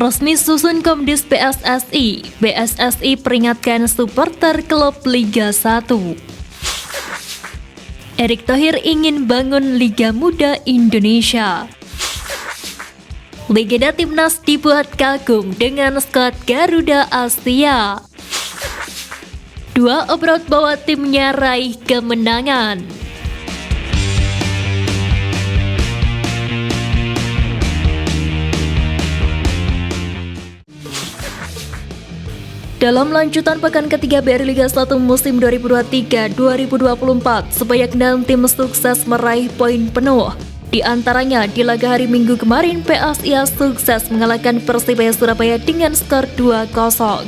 Resmi susun Komdis PSSI, PSSI peringatkan supporter klub Liga 1. Erick Thohir ingin bangun Liga Muda Indonesia. Legenda Timnas dibuat kagum dengan skuad Garuda Asia. Dua obrot bawa timnya raih kemenangan. Dalam lanjutan pekan ketiga BRI Liga 1 musim 2023-2024, sebanyak 6 tim sukses meraih poin penuh. Di antaranya, di laga hari Minggu kemarin, PSIA sukses mengalahkan Persibaya Surabaya dengan skor 2-0.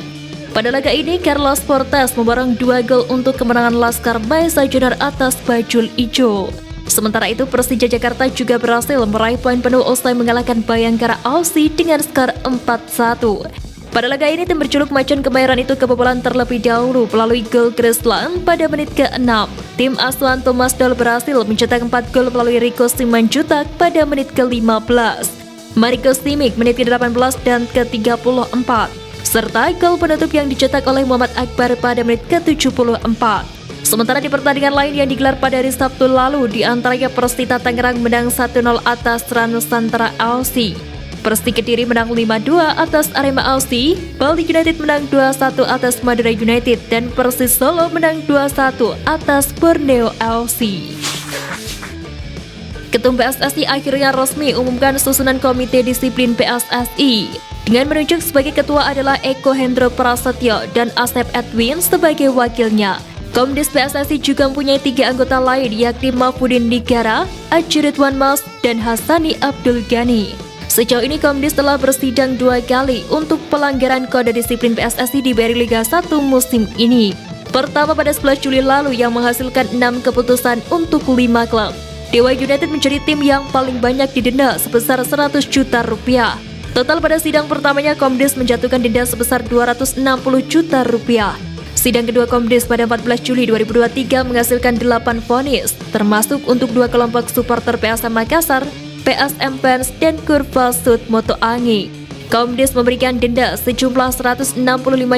Pada laga ini, Carlos Fortes memborong 2 gol untuk kemenangan Laskar Maesa Junior atas Bajul Ijo. Sementara itu, Persija Jakarta juga berhasil meraih poin penuh usai mengalahkan Bayangkara FC dengan skor 4-1. Pada laga ini, tim berjuluk Macan Kemayoran itu kebobolan terlebih dahulu melalui gol Greslan pada menit ke-6. Tim asuhan Thomas Doll berhasil mencetak 4 gol melalui Rico Simanjuntak pada menit ke-15, Mariko Simic menit ke-18 dan ke-34, serta gol penutup yang dicetak oleh Muhammad Akbar pada menit ke-74. Sementara di pertandingan lain yang digelar pada hari Sabtu lalu, di antaranya Persita Tangerang menang 1-0 atas Nusantara FC. Persi Kediri menang 5-2 atas Arema FC, Bali United menang 2-1 atas Madura United, dan Persis Solo menang 2-1 atas Borneo FC. Ketum PSSI akhirnya resmi umumkan susunan Komite Disiplin PSSI dengan menunjuk sebagai ketua adalah Eko Hendro Prasetyo dan Asep Edwin sebagai wakilnya. Komdis PSSI juga mempunyai 3 anggota lain, yakni Mahfudin Nigara, Aji Ridwan Mas, dan Hasani Abdul Ghani. Sejauh ini Komdis telah bersidang 2 kali untuk pelanggaran kode disiplin PSSI di BRI Liga 1 musim ini. Pertama pada 11 Juli lalu yang menghasilkan 6 keputusan untuk 5 klub. Dewa United menjadi tim yang paling banyak didenda sebesar 100 juta rupiah. Total pada sidang pertamanya Komdis menjatuhkan denda sebesar 260 juta rupiah. Sidang kedua Komdis pada 14 Juli 2023 menghasilkan 8 vonis, termasuk untuk 2 kelompok supporter PSM Makassar, PSM Fans, dan Kurva Sud Moto Angi. Komdis memberikan denda sejumlah 165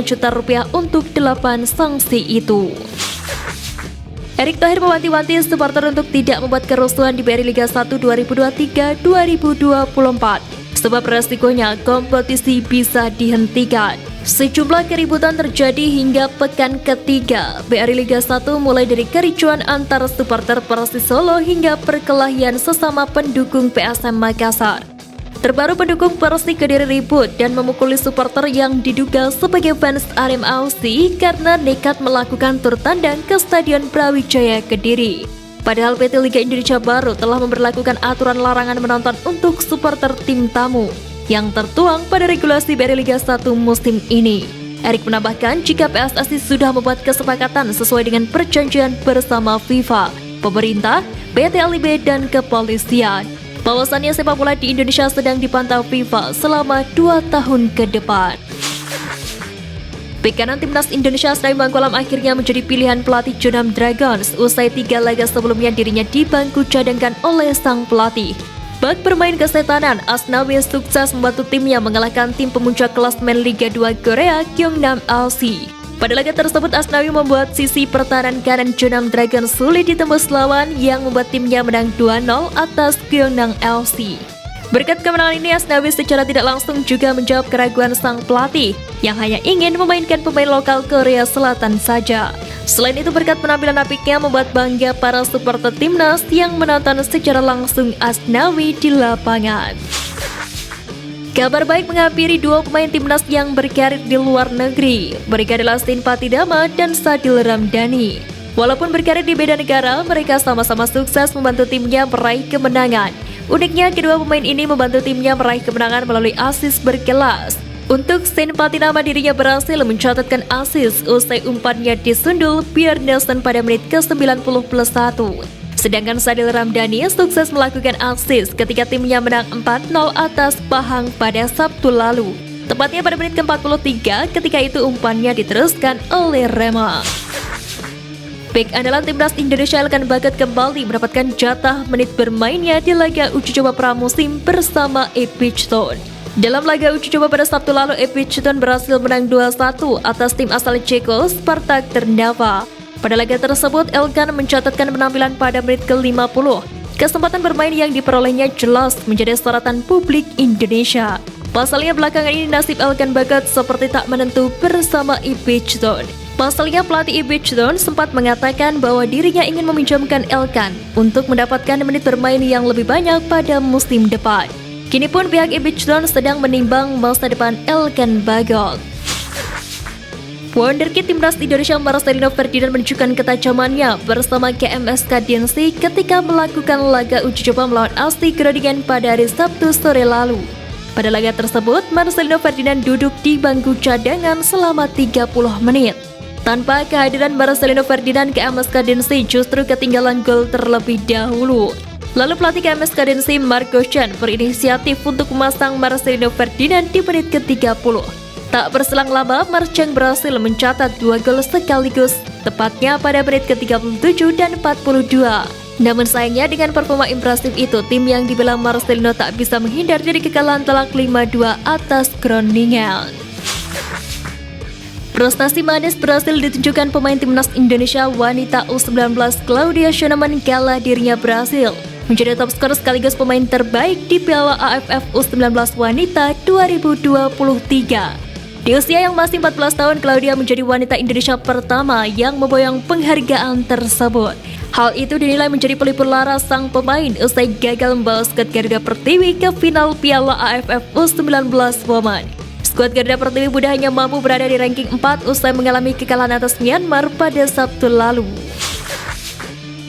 juta rupiah untuk 8 sanksi itu. Erick Thohir mewanti-wanti supporter untuk tidak membuat kerusuhan di BRI Liga 1 2023-2024, sebab resikonya kompetisi bisa dihentikan. Sejumlah keributan terjadi hingga pekan ketiga BRI Liga 1, mulai dari kericuan antar supporter Persis Solo hingga perkelahian sesama pendukung PSM Makassar. Terbaru pendukung Persi Kediri ribut dan memukuli supporter yang diduga sebagai fans Arema FC karena nekat melakukan tur tandang ke Stadion Brawijaya Kediri. Padahal PT Liga Indonesia baru telah memberlakukan aturan larangan menonton untuk supporter tim tamu yang tertuang pada regulasi BRI Liga 1 musim ini. Erick menambahkan jika PSSI sudah membuat kesepakatan sesuai dengan perjanjian bersama FIFA, pemerintah, PT LIB, dan kepolisian, bahwasannya sepak bola di Indonesia sedang dipantau FIFA selama 2 tahun ke depan. Bek kanan Timnas Indonesia Sri Bangkolam akhirnya menjadi pilihan pelatih Jonam Dragons usai 3 laga sebelumnya dirinya di bangku cadangkan oleh sang pelatih. Bak bermain kesetanan, Asnawi sukses membantu timnya mengalahkan tim pemuncak klasmen Liga 2 Korea, Gyeongnam FC. Pada laga tersebut, Asnawi membuat sisi pertahanan kanan Jonam Dragon sulit ditembus lawan yang membuat timnya menang 2-0 atas Gyeongnam FC. Berkat kemenangan ini, Asnawi secara tidak langsung juga menjawab keraguan sang pelatih yang hanya ingin memainkan pemain lokal Korea Selatan saja. Selain itu, berkat penampilan apiknya membuat bangga para supporter timnas yang menonton secara langsung Asnawi di lapangan. Kabar baik menghampiri 2 pemain timnas yang berkarir di luar negeri. Mereka adalah Stin Patidama dan Sadil Ramdhani. Walaupun berkarir di beda negara, mereka sama-sama sukses membantu timnya meraih kemenangan. Uniknya, kedua pemain ini membantu timnya meraih kemenangan melalui asis berkelas. Untuk Stin Patidama, dirinya berhasil mencatatkan asis usai umpannya disundul Pierre Nelson pada menit ke-90+1. Sedangkan Sadil Ramdhani sukses melakukan asis ketika timnya menang 4-0 atas Pahang pada Sabtu lalu. Tepatnya pada menit ke-43 ketika itu umpannya diteruskan oleh Rema. Bek andalan timnas Indonesia Elkan Bagot kembali mendapatkan jatah menit bermainnya di laga uji coba pramusim bersama Ipswich Town. Dalam laga uji coba pada Sabtu lalu, Epicton berhasil menang 2-1 atas tim asal Ceko, Spartak Trnava. Pada laga tersebut, Elkan mencatatkan penampilan pada menit ke-50. Kesempatan bermain yang diperolehnya jelas menjadi sorotan publik Indonesia. Pasalnya belakangan ini nasib Elkan Bagot seperti tak menentu bersama Epicton. Pasalnya pelatih Epicton sempat mengatakan bahwa dirinya ingin meminjamkan Elkan untuk mendapatkan menit bermain yang lebih banyak pada musim depan. Kini pun pihak Epicton sedang menimbang masa depan Elkan Bagot. Wonderkid timnas Indonesia Marcelino Ferdinand menunjukkan ketajamannya bersama KMS Kadensi ketika melakukan laga uji coba melawan AS Groningen pada hari Sabtu sore lalu. Pada laga tersebut, Marcelino Ferdinand duduk di bangku cadangan selama 30 menit. Tanpa kehadiran Marcelino Ferdinand, KMS Kadensi justru ketinggalan gol terlebih dahulu. Lalu pelatih KMS Kadensi Marco Chan berinisiatif untuk memasang Marcelino Ferdinand di menit ke-30. Tak berselang lama, Marcang berhasil mencatat 2 gol sekaligus, tepatnya pada menit ke-37 dan 42. Namun sayangnya dengan performa impresif itu, tim yang dibilang Marcelino tak bisa menghindar dari kekalahan telak 5-2 atas Groningen. Prestasi manis berhasil ditunjukkan pemain timnas Indonesia wanita U19 Claudia Schoenemann kala dirinya berhasil menjadi top skor sekaligus pemain terbaik di Piala AFF U19 Wanita 2023. Di usia yang masih 14 tahun, Claudia menjadi wanita Indonesia pertama yang memboyong penghargaan tersebut. Hal itu dinilai menjadi pelipur lara sang pemain usai gagal membawa skuad Garuda Pertiwi ke final Piala AFF U19 Women. Skuad Garuda Pertiwi muda hanya mampu berada di ranking 4 usai mengalami kekalahan atas Myanmar pada Sabtu lalu.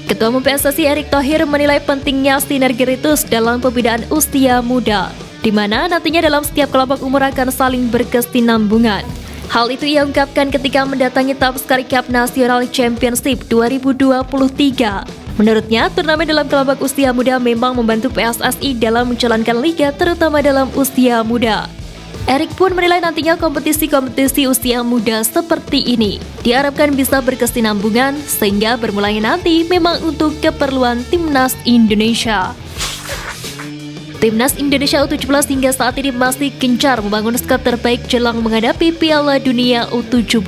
Ketua Umum PSSI Erick Thohir menilai pentingnya sinergitas dalam pembinaan usia muda, di mana nantinya dalam setiap kelompok umur akan saling berkesinambungan. Hal itu ia ungkapkan ketika mendatangi Top Skor Cup National Championship 2023. Menurutnya, turnamen dalam kelompok usia muda memang membantu PSSI dalam menjalankan liga terutama dalam usia muda. Erick pun menilai nantinya kompetisi-kompetisi usia muda seperti ini diharapkan bisa berkesinambungan sehingga bermulainya nanti memang untuk keperluan Timnas Indonesia. Timnas Indonesia U17 hingga saat ini masih gencar membangun skuad terbaik jelang menghadapi Piala Dunia U17.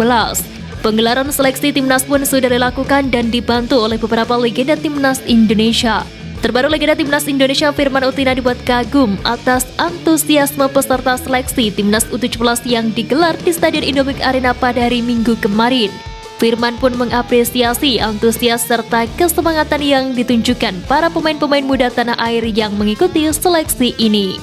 Penggelaran seleksi timnas pun sudah dilakukan dan dibantu oleh beberapa legenda Timnas Indonesia. Terbaru legenda Timnas Indonesia Firman Utina dibuat kagum atas antusiasme peserta seleksi Timnas U17 yang digelar di Stadion Indomik Arena pada hari Minggu kemarin. Firman pun mengapresiasi antusias serta kesemangatan yang ditunjukkan para pemain-pemain muda tanah air yang mengikuti seleksi ini.